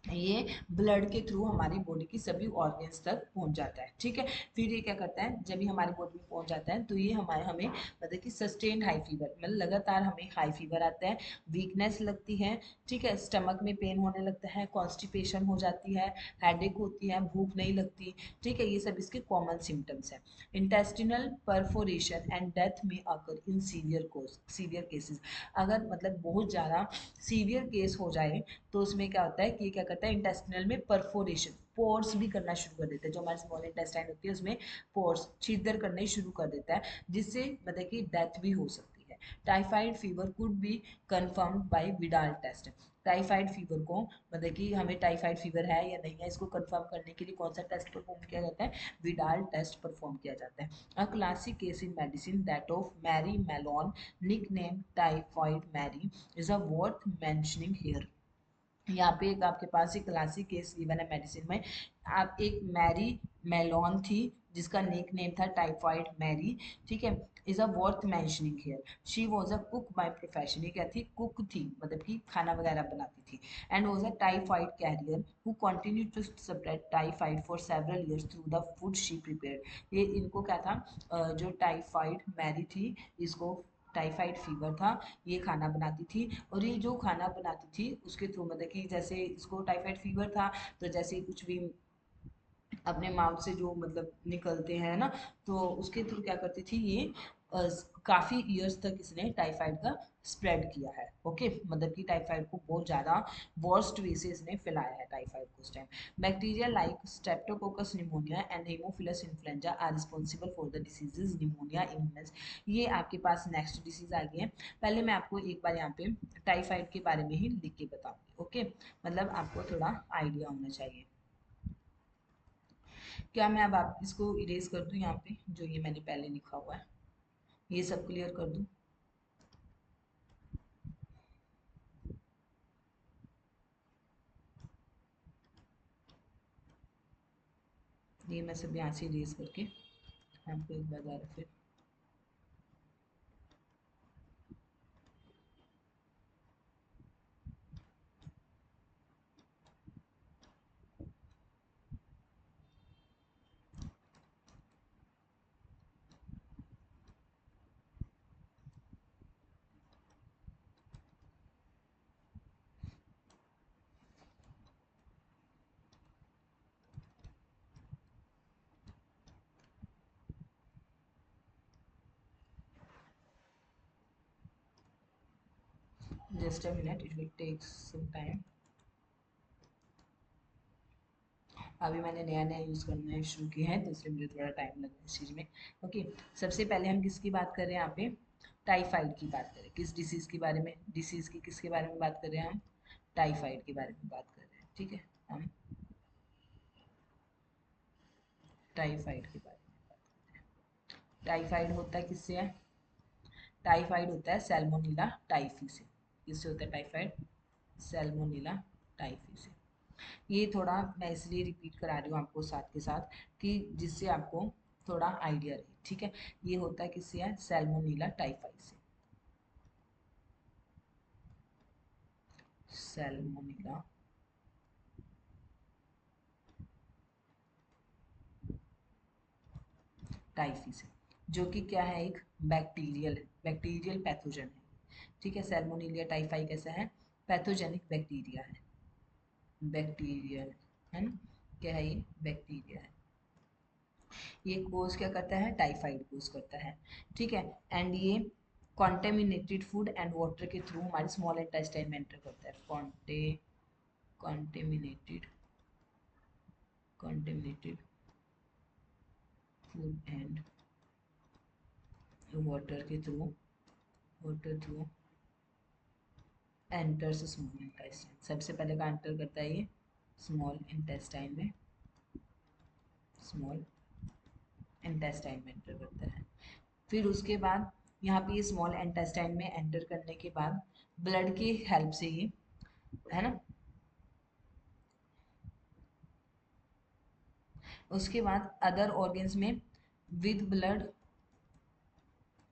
Speaker 1: ये ब्लड के थ्रू हमारी बॉडी की सभी ऑर्गन्स तक पहुंच जाता है। ठीक है। फिर ये क्या करता है, जब ये हमारी बॉडी में पहुंच जाता है तो ये हमारे हमें मतलब कि सस्टेन्ड हाई फीवर, मतलब लगातार हमें हाई फीवर आता है, वीकनेस लगती है। ठीक है। स्टमक में पेन होने लगता है, कॉन्स्टिपेशन हो जाती है, हेडेक होती है, भूख नहीं लगती। ठीक है। ये सब इसके कॉमन सिम्टम्स हैं। इंटेस्टिनल परफोरेशन एंड डेथ में अकर इन सीवियर केसेस। अगर मतलब बहुत ज़्यादा सीवियर केस हो जाए तो उसमें क्या होता है कि क्या करता है, इंटेस्टिनल में परफोरेशन, पोर्स भी करना शुरू कर देता है। जो हमारे स्मॉल इंटेस्टाइन होती है उसमें पोर्स, छिद्र करने शुरू कर देता है, जिससे मतलब कि डेथ भी हो सकती है। Typhoid fever could be confirmed by Widal test. Typhoid fever को मतलब कि हमें टाइफाइड फीवर है या नहीं है इसको कंफर्म करने के लिए कौन सा टेस्ट परफॉर्म किया जाता है, विडाल टेस्ट परफॉर्म किया जाता है। A classic case in medicine that of Mary Mallon, nickname Typhoid Mary, is a worth mentioning here. यहाँ पे एक आपके पास एक क्लासिक केस गिवन है मेडिसिन में। आप एक मैरी मेलोन थी जिसका निक नेम था टाइफाइड मैरी, ठीक है। Is a worth mentioning here, she was a cook by profession, ये क्या थी, कुक थी, मतलब कि खाना वगैरह बनाती थी। And was a typhoid carrier who continued to spread typhoid for several years through the food she prepared. ये इनको क्या था, जो टाइफाइड मैरी थी, इसको टाइफाइड फीवर था, ये खाना बनाती थी, और ये जो खाना बनाती थी उसके थ्रू, मतलब कि जैसे इसको टाइफाइड फीवर था, तो जैसे कुछ भी अपने माउथ से जो मतलब निकलते हैं ना, तो उसके थ्रू क्या करती थी ये, काफ़ी ईयर्स तक इसने टाइफाइड का स्प्रेड किया है। ओके, मतलब कि टाइफाइड को बहुत ज़्यादा वर्स्ट वे से इसने फैलाया है टाइफाइड को उस time. Bacteria like Streptococcus pneumoniae and Haemophilus influenzae are responsible for the diseases pneumonia in humans. ये आपके पास नेक्स्ट डिसीज आ गई है। पहले मैं आपको एक बार यहाँ पे टाइफाइड के बारे में ही लिख के बताऊंगी। ओके, मतलब आपको थोड़ा आइडिया होना चाहिए। क्या मैं अब आप इसको इरेज कर दूं, यहाँ पे जो ये मैंने पहले लिखा हुआ है ये सब क्लियर कर दूं? ये मैं सब यहाँ से इरेज करके आपको एक बार दोबारा फिर just a minute, it will take some time. अभी मैंने नया नया यूज़ करना शुरू किया है, तो इसलिए मुझे थोड़ा टाइम लगा इस चीज़ में। ओके, सबसे पहले हम किसकी बात कर रहे हैं यहाँ पे, टाइफाइड की बात करें। किस डिसीज़ के बारे में, डिसीज़ की किसके बारे में बात कर रहे हैं हम, टाइफाइड के बारे में बात कर रहे हैं, ठीक है। हम टाइफाइड के बारे में बात करते हैं। टाइफाइड होता है किससे है, टाइफाइड होता है सैल्मोनेला टाइफी से। किससे होता है टाइफाइड, सैल्मोनेला टाइफी से। ये थोड़ा मैं इसलिए रिपीट करा रही हूँ आपको साथ के साथ कि जिससे आपको थोड़ा आइडिया रहे, ठीक है। ये होता है किससे है, सैल्मोनेला टाइफाई से, सैल्मोनेला टाइफी से, जो कि क्या है, एक बैक्टीरियल है, बैक्टीरियल पैथोजन है, ठीक है। सैल्मोनेला टाइफाई कैसा है, पैथोजेनिक बैक्टीरिया है, बैक्टीरियल है ना, क्या है ये, बैक्टीरिया है। ये कोज क्या करता है, टाइफाइड कोज करता है, ठीक है। एंड ये कॉन्टेमिनेटेड फूड एंड वाटर के थ्रू हमारे स्मॉल इंटेस्टाइन में एंटर करता है। Contaminated contaminated food and water के through, water through enters small intestine. सबसे पहले का एंटर करता है ये स्मॉल इंटेस्टाइन में, स्मॉल इंटेस्टाइन में एंटर करता है। फिर उसके बाद यहाँ पे ये स्मॉल इंटेस्टाइन में एंटर करने के बाद ब्लड की हेल्प से ये, है ना, उसके बाद अदर ऑर्गन्स में with blood,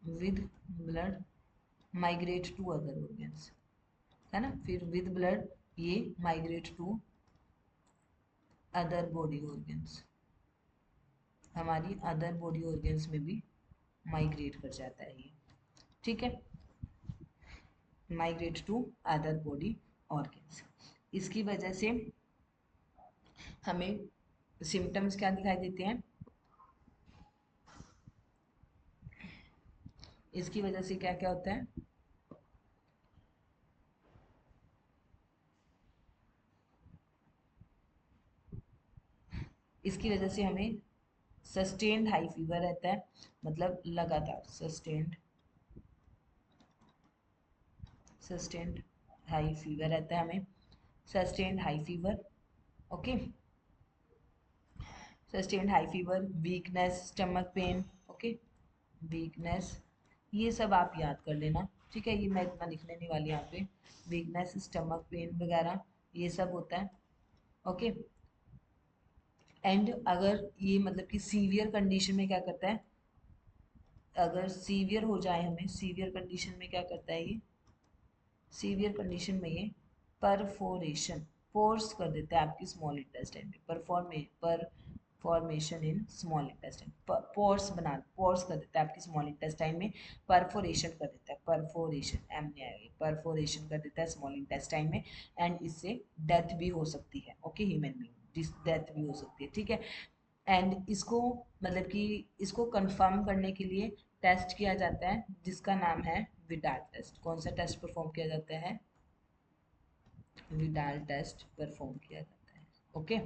Speaker 1: with blood migrate to other organs, है ना। फिर विद ब्लड ये migrate to other body organs, हमारी अदर बॉडी ऑर्गन्स में भी माइग्रेट कर जाता है ये, ठीक है, migrate to other body organs. इसकी वजह से हमें सिम्टम्स क्या दिखाई देते हैं, इसकी वजह से क्या क्या होता है, इसकी वजह से हमें सस्टेन्ड हाई फीवर रहता है, मतलब लगातार सस्टेन्ड हाई फीवर रहता है हमें, sustained high fever, okay, sustained high fever, weakness, stomach pain, okay, weakness, ये सब आप याद कर लेना, ठीक है। ये मैं इतना लिखने नहीं वाली यहाँ पे, वीकनेस, स्टमक पेन वगैरह, ये सब होता है। ओके। एंड अगर ये मतलब कि सीवियर कंडीशन में क्या करता है, अगर सीवियर हो जाए हमें, सीवियर कंडीशन में क्या करता है ये, सीवियर कंडीशन में ये परफोरेशन, पोर्स कर देता है आपकी स्मॉल इंटेस्टाइन में, परफॉर्मेशन इन स्मॉल इंटेस्टाइन, पोर्स बना, पोर्स कर देता है आपकी स्मॉल इंटेस्टाइन में, परफोरेशन कर देता है, परफोरेशन एम ने आएगी, परफोरेशन कर देता है स्मॉल इंटेस्टाइन में, एंड इससे डेथ भी हो सकती है। ओके, ह्यूमन बीइंग डेथ भी हो सकती है, ठीक है। एंड इसको मतलब कि इसको कंफर्म करने के लिए टेस्ट किया जाता है जिसका नाम है विडाल टेस्ट। कौन सा टेस्ट परफॉर्म किया जाता है, विडाल टेस्ट परफॉर्म किया जाता है। ओके,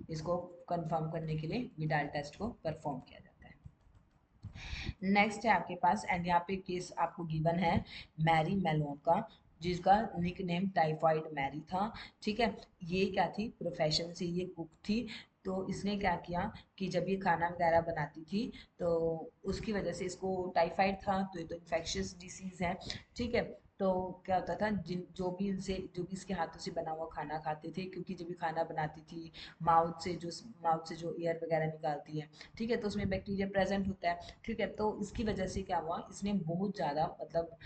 Speaker 1: इसको कंफर्म करने के लिए विडाल टेस्ट को परफॉर्म किया जाता है। नेक्स्ट है आपके पास, एंड यहाँ पे केस आपको गिवन है मैरी मेलोन का, जिसका निक नेम टाइफाइड मैरी था, ठीक है। ये क्या थी, प्रोफेशन से ये कुक थी। तो इसने क्या किया कि जब ये खाना वगैरह बनाती थी तो उसकी वजह से, इसको टाइफाइड था तो ये तो इन्फेक्शियस डिसीज है, ठीक है। तो क्या होता था, जिन जो भी इसके हाथों से बना हुआ खाना खाते थे, क्योंकि जब भी खाना बनाती थी माउथ से जो एयर वगैरह निकालती है, ठीक है, तो उसमें बैक्टीरिया प्रेजेंट होता है, ठीक है। तो इसकी वजह से क्या हुआ, इसने बहुत ज़्यादा मतलब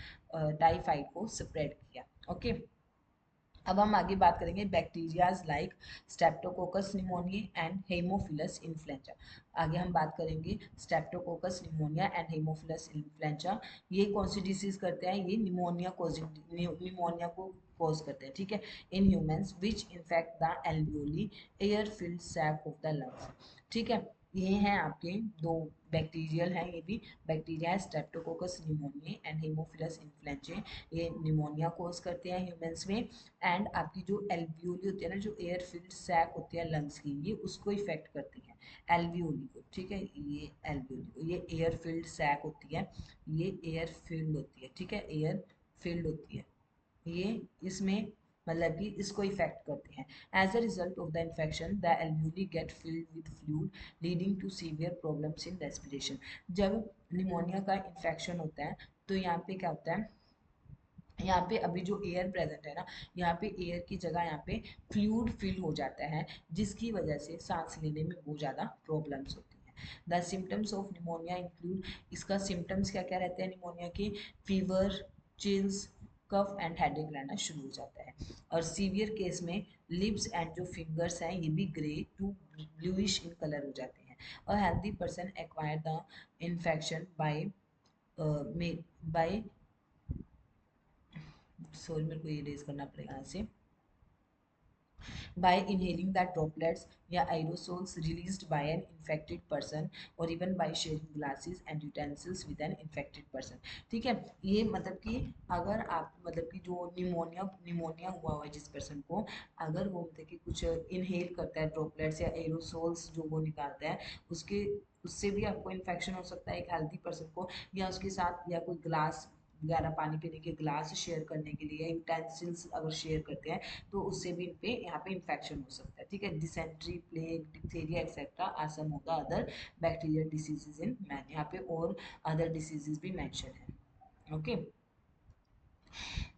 Speaker 1: टाइफाइड को स्प्रेड किया। ओके, अब हम आगे बात करेंगे bacterias like Streptococcus pneumoniae and Haemophilus influenza. आगे हम बात करेंगे Streptococcus pneumoniae and Haemophilus influenza. ये कौन सी डिसीज करते हैं, ये निमोनिया को कॉज करते हैं, ठीक है, in humans which infect the alveoli air filled sac of the lungs, ठीक है। ये हैं आपके दो बैक्टीरियल हैं, ये भी बैक्टीरिया है Streptococcus pneumoniae and Haemophilus influenza. ये निमोनिया कोज करते हैं ह्यूमंस में, एंड आपकी जो एल्वियोली होती है ना, जो एयर फिल्ड सैक होती है लंग्स की, ये उसको इफेक्ट करती है, एल्वियोली को, ठीक है। ये एल्वियोली, ये एयर फिल्ड सैक होती है, ये एयर फिल्ड होती है, ठीक है, एयर फिल्ड होती है, ये इसमें मतलब कि इसको इफेक्ट करते हैं। As a result of the infection the alveoli get filled with fluid leading to severe problems in respiration. जब निमोनिया का इन्फेक्शन होता है तो यहाँ पे क्या होता है, यहाँ पे अभी जो एयर प्रेजेंट है ना, यहाँ पे एयर की जगह यहाँ पे फ्लूइड फिल हो जाता है, जिसकी वजह से सांस लेने में बहुत ज़्यादा प्रॉब्लम्स होती हैं। The symptoms of pneumonia include, इसका सिम्टम्स क्या क्या रहते हैं निमोनिया के, fever, chills, cough and headache रहना शुरू हो जाता है। और सीवियर केस में लिप्स एंड जो फिंगर्स हैं ये भी grey to bluish in colour हो जाते हैं। और healthy person acquire the infection by by sorry मेरे को ये रेज करना पड़ेगा यहाँ से, by inhaling that droplets या aerosols released by an infected person or even by sharing glasses and utensils with an infected person, ठीक है। ये मतलब कि अगर आप मतलब कि जो निमोनिया निमोनिया हुआ है जिस पर्सन को, अगर वो मतलब कि कुछ इनहेल करता है ड्रॉपलेट्स या एरोसोल्स जो वो निकालता है, उसके उससे भी आपको इन्फेक्शन हो सकता है एक हेल्दी पर्सन को, या उसके साथ या कोई ग्लास वगैरह पानी पीने के ग्लास शेयर करने के लिए, यूटेंसिल्स अगर शेयर करते हैं तो उससे भी इन पे यहाँ पे इन्फेक्शन हो सकता है, ठीक है। Dysentery, plague, diphtheria etcetera are some of the other bacterial diseases in man, यहाँ पे और अदर डिसीजेज भी मेंशन है। ओके,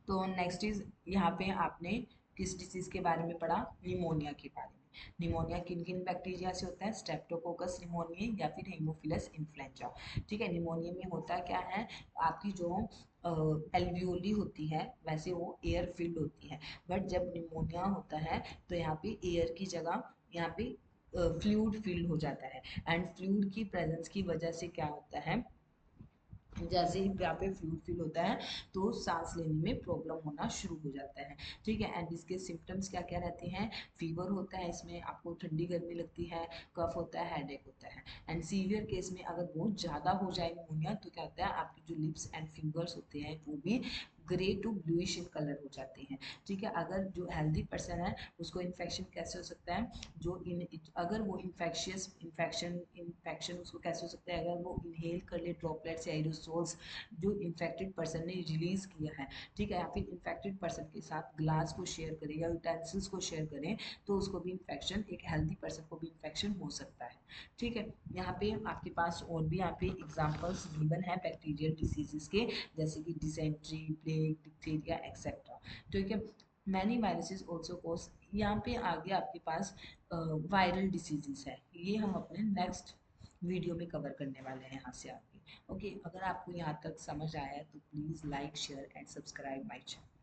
Speaker 1: तो नेक्स्ट इज, यहाँ पे आपने किस डिसीज के बारे में पढ़ा, निमोनिया के बारे में। निमोनिया किन किन बैक्टीरिया से होता है, स्ट्रेप्टोकोकस निमोनिया या फिर हेमोफिलस इन्फ्लुएंजा, ठीक है। निमोनिया में होता क्या है, आपकी जो एल्वियोली होती है वैसे वो एयर फिल्ड होती है, बट जब निमोनिया होता है तो यहाँ पे एयर की जगह यहाँ पे फ्लूइड फिल्ड हो जाता है, एंड फ्लूइड की प्रेजेंस की वजह से क्या होता है, जैसे ही यहाँ पे फ्लूइड फिल होता है तो सांस लेने में प्रॉब्लम होना शुरू हो जाता है, ठीक है। एंड इसके सिम्टम्स क्या क्या रहते हैं, फीवर होता है, इसमें आपको ठंडी गर्मी लगती है, कफ होता है, हेडेक होता है। एंड सीवियर केस में अगर बहुत ज़्यादा हो जाए निमोनिया तो क्या होता है, आपकी जो लिप्स एंड फिंगर्स होते हैं वो भी grey to bluish in colour हो जाते हैं, ठीक है। अगर जो हेल्दी पर्सन है उसको इन्फेक्शन कैसे हो सकता है, जो इन अगर वो इन्फेक्शियस इन्फेक्शन उसको कैसे हो सकता है, अगर वो इनहेल कर ले ड्रॉपलेट्स या एरोसोल्स जो इन्फेक्टेड पर्सन ने रिलीज किया है, ठीक है, या फिर इन्फेक्टेड पर्सन के साथ ग्लास को शेयर करें या यूटेंसिल्स को शेयर करें तो उसको भी इन्फेक्शन, एक हेल्दी पर्सन को भी इन्फेक्शन हो सकता है, ठीक है। यहाँ पे आपके पास और भी यहाँ पे एग्जाम्पल्स गिवन है बैक्टीरियल डिसीजेस के, जैसे कि डिसेंट्री, प्लेग, डिप्थीरिया एक्सेट्रा, ठीक है। मैनी वायरसेस ऑल्सो कोस। यहाँ पे आगे आपके पास वायरल डिसीजेस है, ये हम अपने नेक्स्ट वीडियो में कवर करने वाले हैं यहाँ से आगे। ओके, अगर आपको यहाँ तक समझ आया है तो please like share and subscribe my channel.